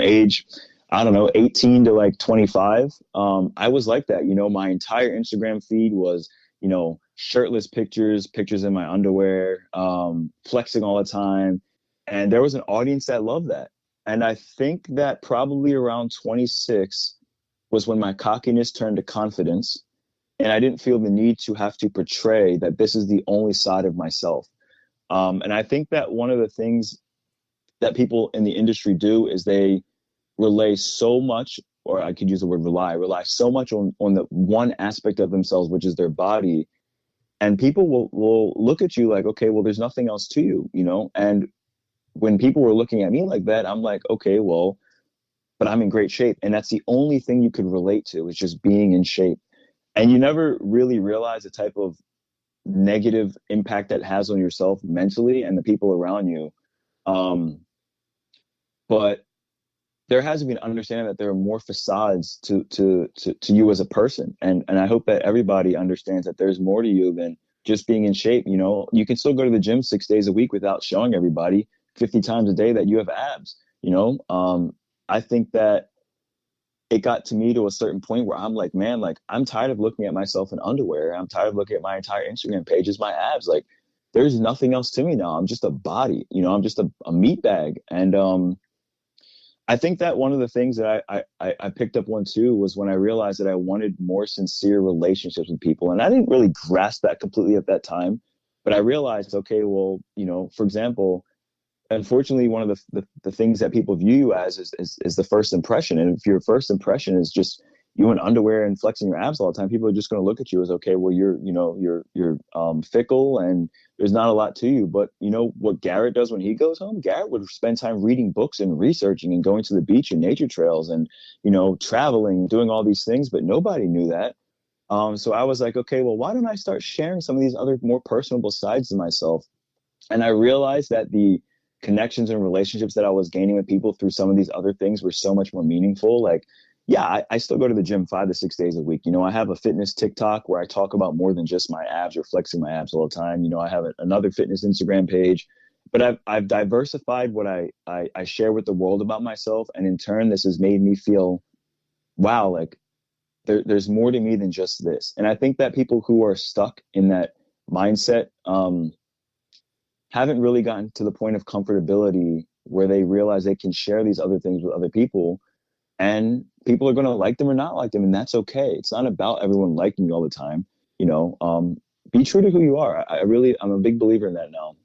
age, I don't know, 18 to like 25, I was like that. My entire Instagram feed was, shirtless pictures, pictures in my underwear, flexing all the time. And there was an audience that loved that. And I think that probably around 26 was when my cockiness turned to confidence. And I didn't feel the need to have to portray that this is the only side of myself. And I think that one of the things that people in the industry do is they relay so much, or I could use the word rely so much on the one aspect of themselves, which is their body. And people will look at you like, okay, well, there's nothing else to you. And when people were looking at me like that, I'm like, okay, well, but I'm in great shape. And that's the only thing you could relate to, is just being in shape. And you never really realize the type of negative impact that has on yourself mentally and the people around you. But there has to be an understanding that there are more facades to you as a person. And I hope that everybody understands that there's more to you than just being in shape. You can still go to the gym 6 days a week without showing everybody 50 times a day that you have abs. I think that it got to me to a certain point where I'm like, man, like I'm tired of looking at myself in underwear. I'm tired of looking at my entire Instagram page as my abs. Like there's nothing else to me now. I'm just a body, I'm just a meat bag. And, I think that one of the things that I picked up on too was when I realized that I wanted more sincere relationships with people. And I didn't really grasp that completely at that time, but I realized, okay, well, for example, unfortunately, one of the things that people view you as is the first impression. And if your first impression is just you in underwear and flexing your abs all the time, people are just going to look at you as, okay, well, you're fickle and there's not a lot to you. But what Garrett does when he goes home? Garrett would spend time reading books and researching and going to the beach and nature trails and, traveling, doing all these things. But nobody knew that. So I was like, okay, well, why don't I start sharing some of these other more personable sides of myself? And I realized that the connections and relationships that I was gaining with people through some of these other things were so much more meaningful. Like, yeah, I still go to the gym 5 to 6 days a week. I have a fitness TikTok where I talk about more than just my abs or flexing my abs all the time. I have another fitness Instagram page, but I've diversified what I share with the world about myself. And in turn, this has made me feel, wow, like there's more to me than just this. And I think that people who are stuck in that mindset, haven't really gotten to the point of comfortability where they realize they can share these other things with other people, and people are going to like them or not like them. And that's okay. It's not about everyone liking you all the time. Be true to who you are. I'm a big believer in that now.